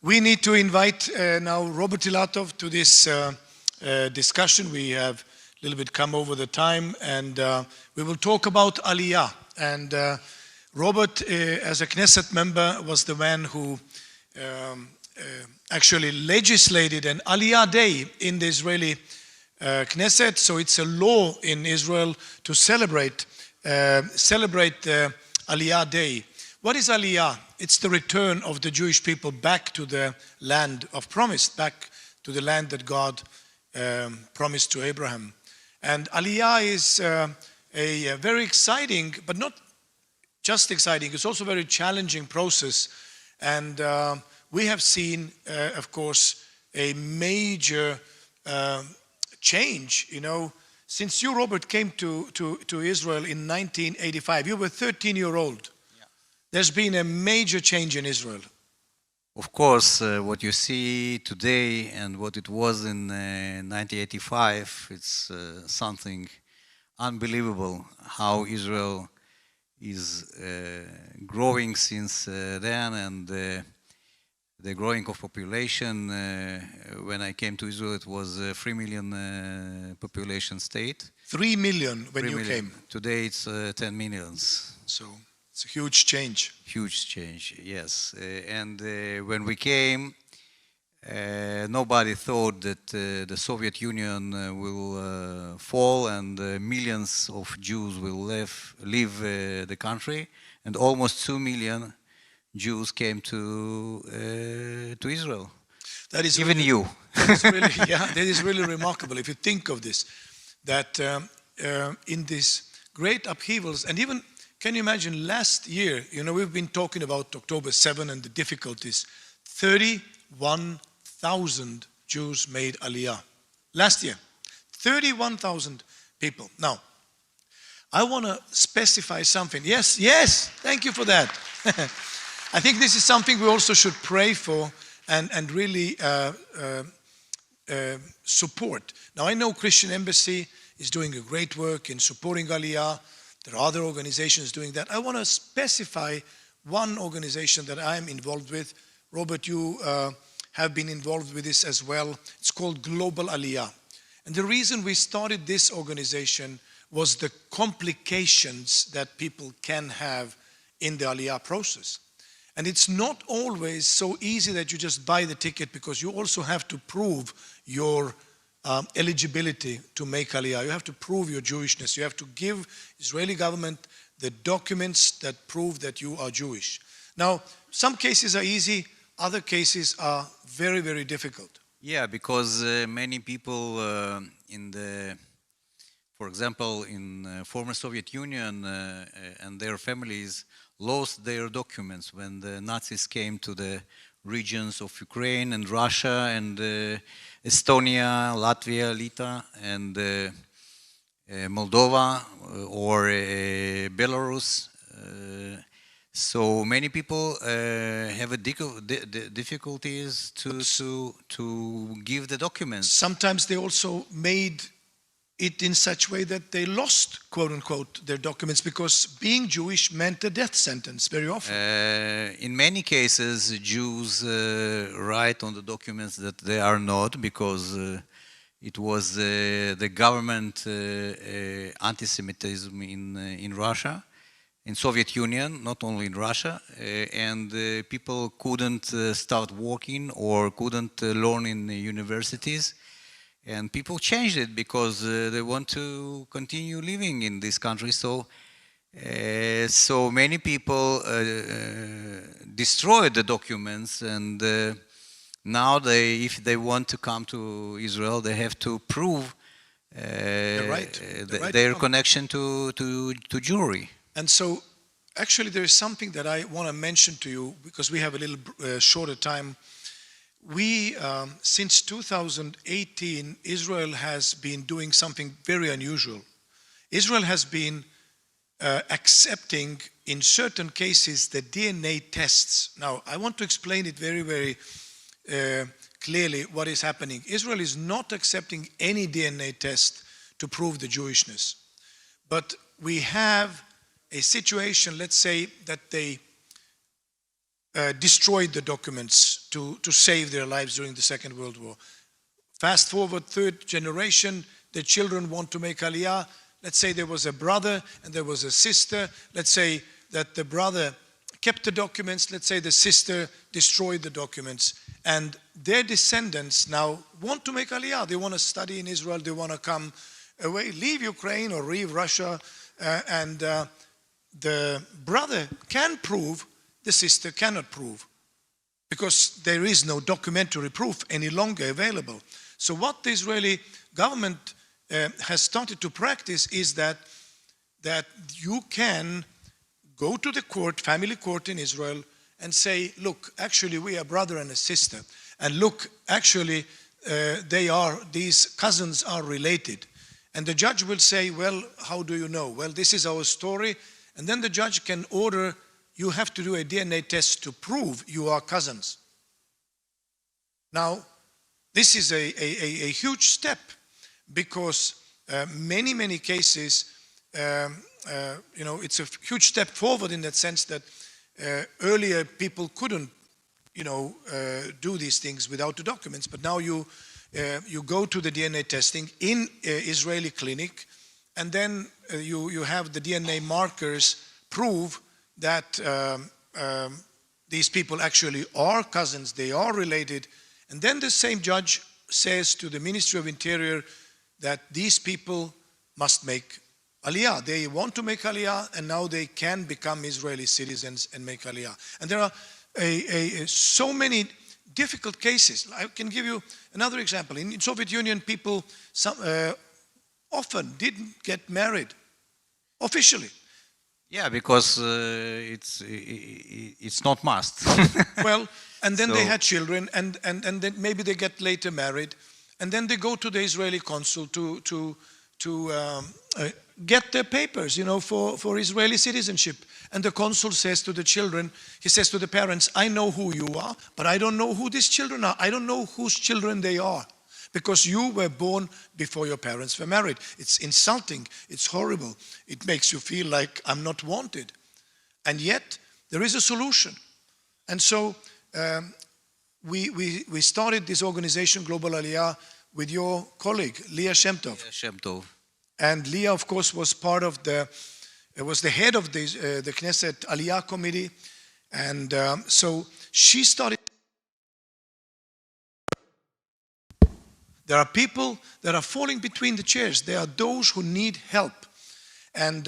We need to invite now Robert Ilatov to this discussion. We have a little bit come over the time, and we will talk about Aliyah. And Robert, as a Knesset member, was the man who actually legislated an Aliyah Day in the Israeli Knesset. So it's a law in Israel to celebrate the Aliyah Day. What is Aliyah? It's the return of the Jewish people back to the land of promise, back to the land that God promised to Abraham. And Aliyah is a very exciting, but not just exciting, it's also a very challenging process. And we have seen, of course, a major change. You know, since you, Robert, came to Israel in 1985, you were 13-year-old. Yeah. There's been a major change in Israel. Of course, what you see today and what it was in 1985, it's something unbelievable how Israel is growing since then, and the growing of population. When I came to Israel, it was a 3 million population state. 3 million when you came. Today it's 10 millions. So it's a huge change. Huge change, yes. And when we came, nobody thought that the Soviet Union will fall and millions of Jews will leave the country, and almost 2 million Jews came to Israel. That is even really, you. That is really, yeah, that is really remarkable. If you think of this, that in these great upheavals, and even can you imagine last year? You know, we've been talking about October 7 and the difficulties. 31,000 Jews made Aliyah last year. 31,000 people. Now, I want to specify something. Yes, yes, thank you for that. I think this is something we also should pray for and really support. Now, I know Christian Embassy is doing a great work in supporting Aliyah. There are other organizations doing that. I want to specify one organization that I'm involved with. Robert, you have been involved with this as well. It's called Global Aliyah. And the reason we started this organization was the complications that people can have in the Aliyah process. And it's not always so easy that you just buy the ticket, because you also have to prove your eligibility to make Aliyah. You have to prove your Jewishness. You have to give Israeli government the documents that prove that you are Jewish. Now, some cases are easy, other cases are very, very difficult. Yeah, because many people for example, in former Soviet Union and their families lost their documents when the Nazis came to the regions of Ukraine and Russia and Estonia, Latvia, Litva, and Moldova or Belarus. So many people have difficulties to give the documents. Sometimes they also made it in such a way that they lost, quote unquote, their documents, because being Jewish meant a death sentence very often. In many cases, Jews write on the documents that they are not, because it was the government anti-Semitism in Russia, in Soviet Union, not only in Russia, and people couldn't start working or couldn't learn in universities. And people changed it because they want to continue living in this country. So many people destroyed the documents, and now if they want to come to Israel, they have to prove their connection to Jewry. And so, actually, there is something that I want to mention to you, because we have a little shorter time. We, since 2018, Israel has been doing something very unusual. Israel has been accepting, in certain cases, the DNA tests. Now, I want to explain it very, very clearly what is happening. Israel is not accepting any DNA test to prove the Jewishness. But we have a situation, let's say, that they destroyed the documents to save their lives during the Second World War. Fast forward, third generation, the children want to make Aliyah. Let's say there was a brother and there was a sister. Let's say that the brother kept the documents. Let's say the sister destroyed the documents. And their descendants now want to make Aliyah. They want to study in Israel. They want to come away, leave Ukraine or leave Russia. The brother can prove, the sister cannot prove, because there is no documentary proof any longer available. So what the Israeli government has started to practice is that you can go to the court, family court in Israel, and say, look, actually we are brother and a sister. And look, actually these cousins are related. And the judge will say, well, how do you know? Well, this is our story. And then the judge can order, you have to do a DNA test to prove you are cousins. Now, this is a huge step, because many cases, it's a huge step forward in that sense that earlier people couldn't, do these things without the documents. But now you go to the DNA testing in Israeli clinic, and then you have the DNA markers prove that these people actually are cousins, they are related. And then the same judge says to the Ministry of Interior that these people must make Aliyah. They want to make Aliyah, and now they can become Israeli citizens and make Aliyah. And there are so many difficult cases. I can give you another example. In Soviet Union, people often didn't get married officially. Yeah, because it's not must. Well, and then they had children, and then maybe they get later married, and then they go to the Israeli consul to get their papers, for Israeli citizenship. And the consul says to the children, he says to the parents, I know who you are, but I don't know who these children are. I don't know whose children they are, because you were born before your parents were married. It's insulting. It's horrible. It makes you feel like I'm not wanted. And yet, there is a solution. And so, we started this organization, Global Aliyah, with your colleague, Leah Shemtov. Yeah, Shemtov. And Leah, of course, was part of was the head of the Knesset Aliyah committee. And so she started. There are people that are falling between the chairs. There are those who need help and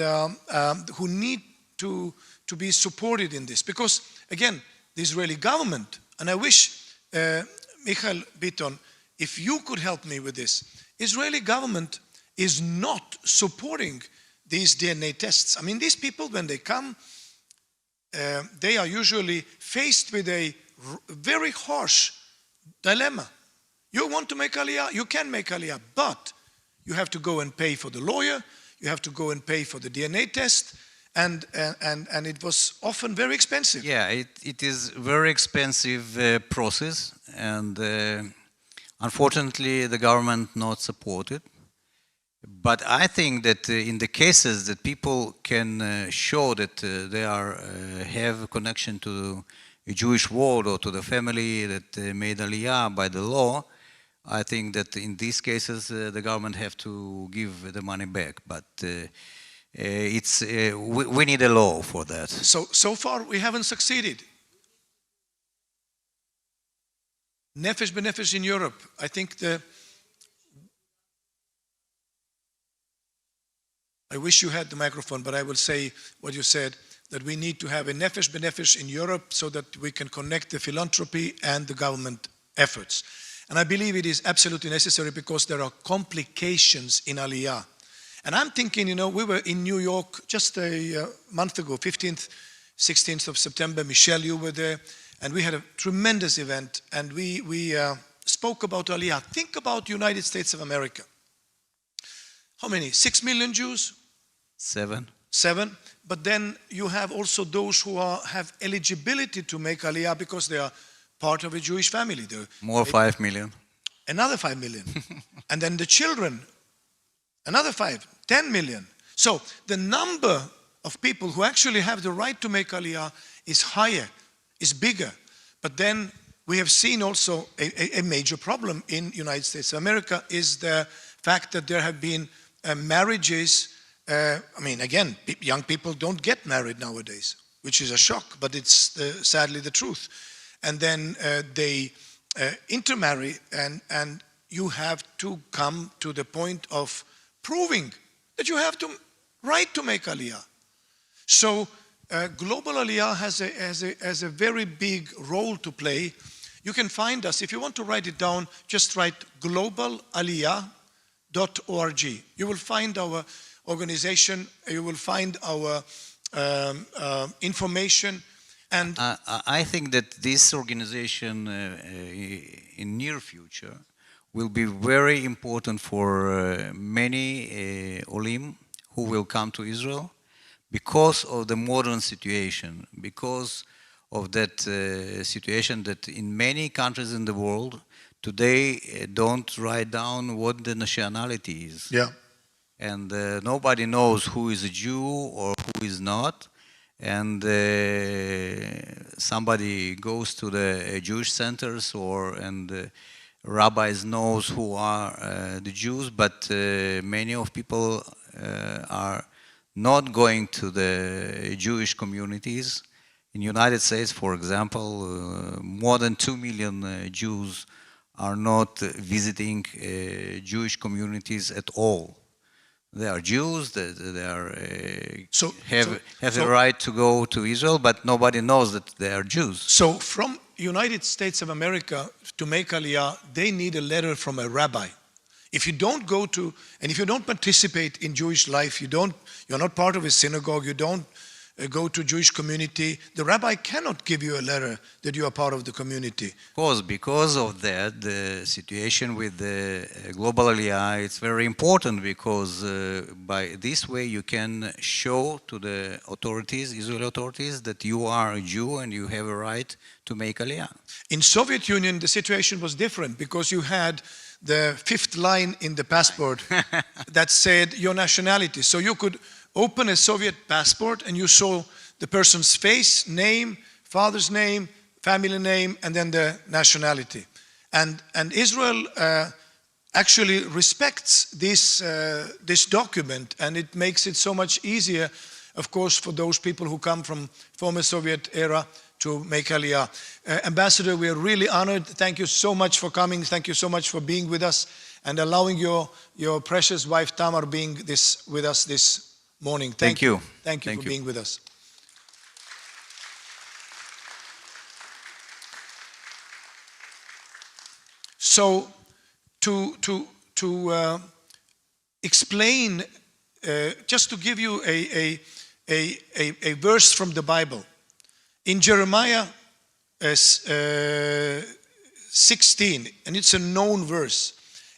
who need to be supported in this. Because, again, the Israeli government, and I wish, Michael Bitton, if you could help me with this, Israeli government is not supporting these DNA tests. I mean, these people, when they come, they are usually faced with a very harsh dilemma. You want to make Aliyah, you can make Aliyah, but you have to go and pay for the lawyer, you have to go and pay for the DNA test, and it was often very expensive. Yeah, it is very expensive process, and unfortunately the government not support it. But I think that in the cases that people can show that they have a connection to a Jewish world or to the family that made Aliyah by the law, I think that in these cases the government have to give the money back. But we need a law for that. So far we haven't succeeded. Nefesh b'nefesh in Europe, I think I wish you had the microphone, but I will say what you said, that we need to have a nefesh b'nefesh in Europe so that we can connect the philanthropy and the government efforts. And I believe it is absolutely necessary because there are complications in Aliyah. And I'm thinking, we were in New York just a month ago, 15th, 16th of September. Michelle, you were there, and we had a tremendous event, and we spoke about Aliyah. Think about the United States of America. How many? 6 million Jews? 7. 7. But then you have also those who have eligibility to make Aliyah because they are part of a Jewish family. More 5 million. Another 5 million. And then the children, another 10 million. So the number of people who actually have the right to make Aliyah is higher is bigger. But then we have seen also a major problem in United States of America is the fact that there have been marriages. I mean, again, young people don't get married nowadays, which is a shock, but it's sadly the truth. And then they intermarry, and you have to come to the point of proving that you have the right to make Aliyah. So global Aliyah has a very big role to play. You can find us, if you want to write it down, just write globalaliyah.org. You will find our organization, you will find our information. And I think that this organization in near future will be very important for many Olim who will come to Israel because of the modern situation, because of that situation that in many countries in the world today don't write down what the nationality is. yeah. And nobody knows who is a Jew or who is not. And somebody goes to the Jewish centers and rabbis knows who are the Jews, but many of people are not going to the Jewish communities. In the United States, for example, more than 2 million Jews are not visiting Jewish communities at all. They are Jews, they have the right to go to Israel, but nobody knows that they are Jews. So from United States of America to make Aliyah, they need a letter from a rabbi. If you don't go to, and if you don't participate in Jewish life, you're not part of a synagogue, you don't go to Jewish community, the rabbi cannot give you a letter that you are part of the community. Of course, because of that, the situation with the global Aliyah, it's very important because by this way you can show to the authorities, Israeli authorities, that you are a Jew and you have a right to make Aliyah. In Soviet Union, the situation was different because you had the fifth line in the passport that said your nationality. So you could open a Soviet passport and you saw the person's face, name, father's name, family name, and then the nationality. And Israel actually respects this document, and it makes it so much easier, of course, for those people who come from former Soviet era to make Aliyah. Ambassador, we are really honored. Thank you so much for coming. Thank you so much for being with us and allowing your precious wife Tamar being with us this morning. Thank you. Thank you for being with us. So to explain, just to give you a verse from the Bible. In Jeremiah 16, and it's a known verse,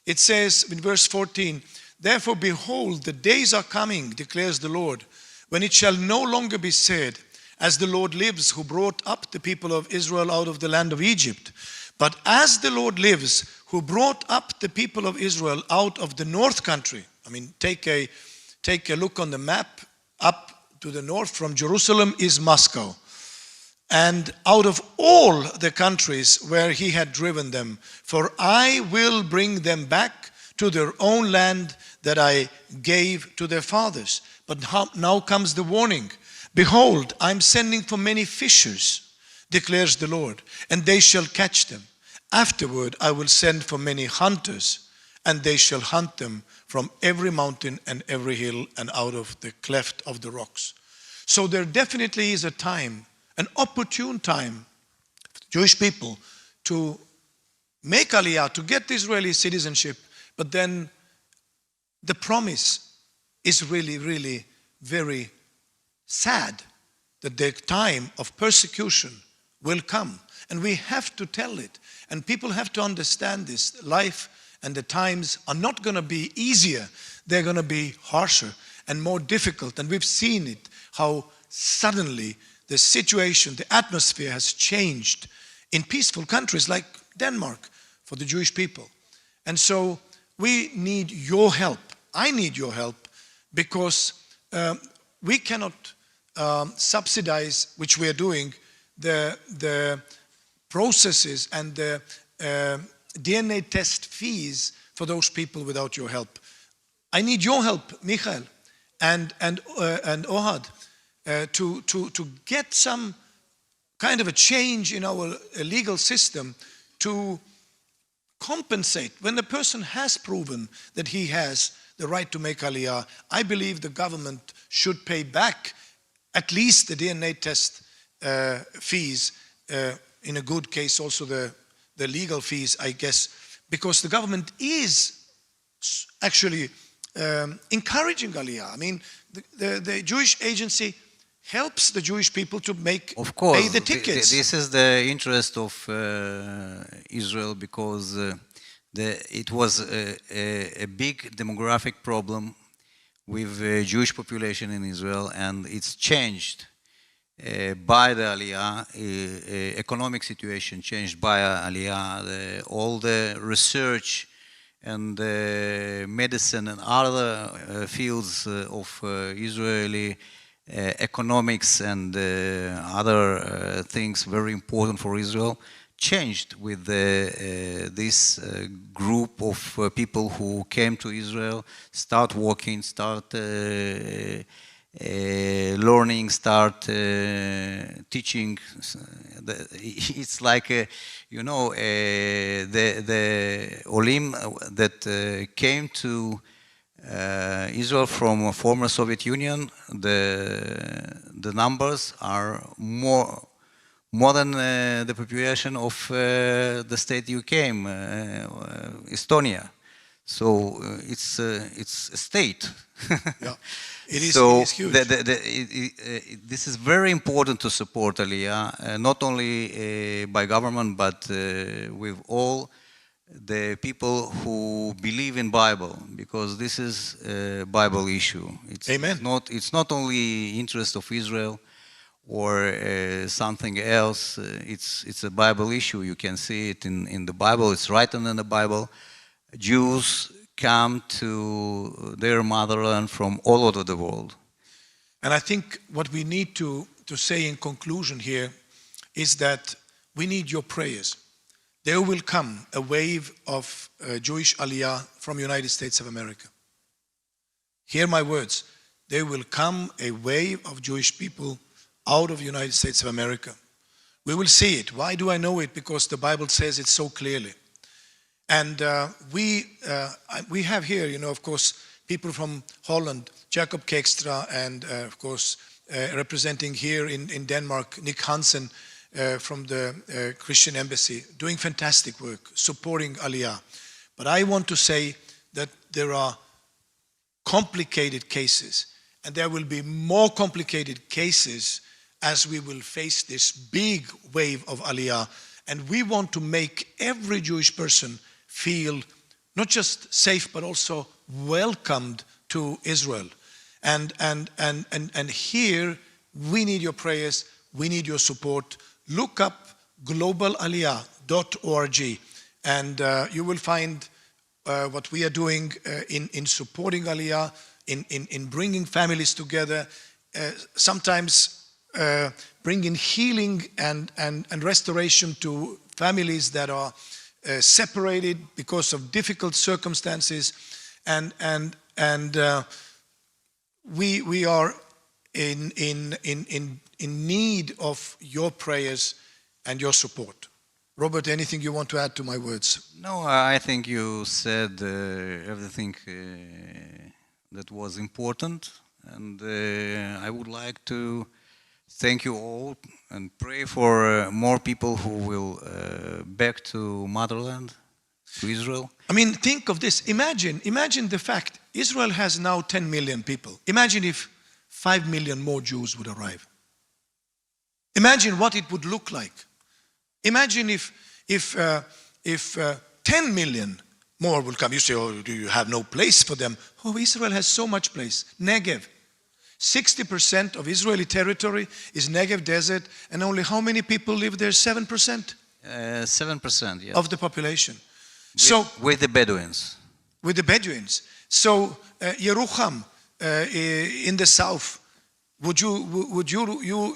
it says in verse 14, "Therefore, behold, the days are coming, declares the Lord, when it shall no longer be said, as the Lord lives, who brought up the people of Israel out of the land of Egypt. But as the Lord lives, who brought up the people of Israel out of the north country." I mean, take a look on the map. Up to the north from Jerusalem is Moscow. "And out of all the countries where he had driven them, for I will bring them back to their own land that I gave to their fathers." But now comes the warning. "Behold, I am sending for many fishers, declares the Lord, and they shall catch them. Afterward I will send for many hunters, and they shall hunt them from every mountain and every hill and out of the cleft of the rocks." So there definitely is a time, an opportune time for the Jewish people to make Aliyah, to get Israeli citizenship. But then the promise is really, really very sad that the time of persecution will come. And we have to tell it. And people have to understand this. Life and the times are not going to be easier. They're going to be harsher and more difficult. And we've seen it, how suddenly the situation, the atmosphere has changed in peaceful countries like Denmark for the Jewish people. And so we need your help. I need your help because we cannot subsidize, which we are doing, the processes and the DNA test fees for those people without your help. I need your help, Michael and Ohad, to get some kind of a change in our legal system to compensate. When the person has proven that he has the right to make Aliyah, I believe the government should pay back at least the DNA test fees, in a good case also the legal fees, I guess, because the government is actually encouraging Aliyah. I mean, the Jewish agency helps the Jewish people to make, pay the tickets. This is the interest of Israel, because it was a big demographic problem with the Jewish population in Israel, and it's changed by the Aliyah. Economic situation changed by Aliyah. All the research and medicine and other fields of Israeli economics and other things very important for Israel changed with this group of people who came to Israel, start working, start learning, start teaching. It's like, you know, the Olim that came to Israel from former Soviet Union, the numbers are more than the population of the state you came, Estonia. So it's a state. Yeah, it is, so it is huge. This is very important to support Aliyah, not only by government, but with all the people who believe in Bible, because this is a Bible issue. Amen. It's not only interest of Israel or something else. It's a Bible issue. You can see it in the Bible. It's written in the Bible. Jews come to their motherland from all over the world. And I think what we need to say in conclusion here is that we need your prayers. There will come a wave of Jewish Aliyah from United States of America. Hear my words. There will come a wave of Jewish people out of the United States of America. We will see it. Why do I know it? Because the Bible says it so clearly. And we have here, you know, of course, people from Holland, Jacob Kekstra, and of course, representing here in Denmark, Nick Hansen from the Christian Embassy, doing fantastic work, supporting Aliyah. But I want to say that there are complicated cases, and there will be more complicated cases as we will face this big wave of Aliyah. And we want to make every Jewish person feel not just safe, but also welcomed to Israel. And here, we need your prayers, we need your support. Look up globalaliyah.org, and you will find what we are doing in supporting Aliyah, in bringing families together, sometimes bringing healing and restoration to families that are separated because of difficult circumstances, and we are in need of your prayers and your support. Robert, anything you want to add to my words? No, I think you said everything that was important, and I would like to thank you all and pray for more people who will back to motherland, to Israel. I mean, think of this. Imagine the fact Israel has now 10 million people. Imagine if 5 million more Jews would arrive. Imagine what it would look like. Imagine if 10 million more will come. You say, oh, do you have no place for them? Oh, Israel has so much place. Negev. 60% of Israeli territory is Negev desert, and only how many people live there? 7%? 7%, yeah. Of the population. With the Bedouins. With the Bedouins. So Yerucham in the south, would you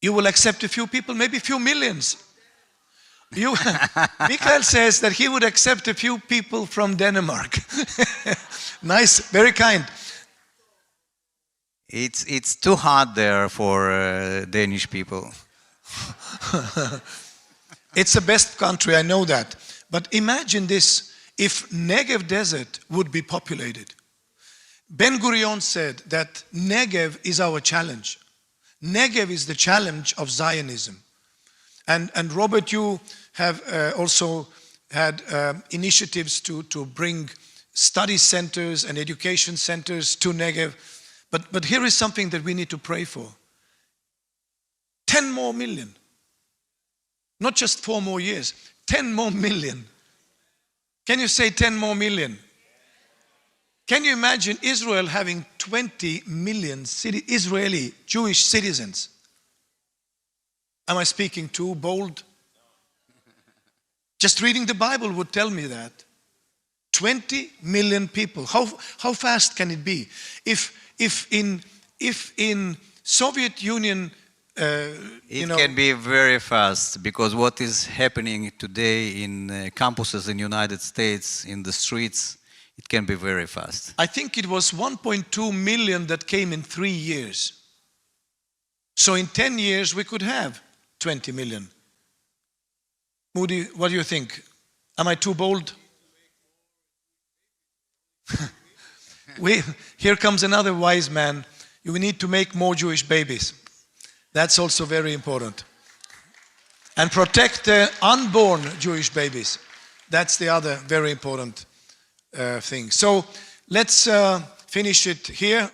You will accept a few people, maybe a few millions. Michael says that he would accept a few people from Denmark. Nice, very kind. It's too hard there for Danish people. It's the best country, I know that. But imagine this, if Negev desert would be populated. Ben Gurion said that Negev is our challenge. Negev is the challenge of Zionism. And Robert, you have also had initiatives to bring study centers and education centers to Negev. But here is something that we need to pray for. 10 more million. Not just 4 more years, 10 more million. Can you say 10 more million? Can you imagine Israel having 20 million Israeli Jewish citizens? Am I speaking too bold? Just reading the Bible would tell me that. 20 million people. How fast can it be? If in Soviet Union, it can be very fast, because what is happening today in campuses in the United States, in the streets, it can be very fast. I think it was 1.2 million that came in 3 years. So in 10 years we could have 20 million. Moody, what do you think? Am I too bold? Here comes another wise man. We need to make more Jewish babies. That's also very important. And protect the unborn Jewish babies. That's the other very important thing. So let's finish it here.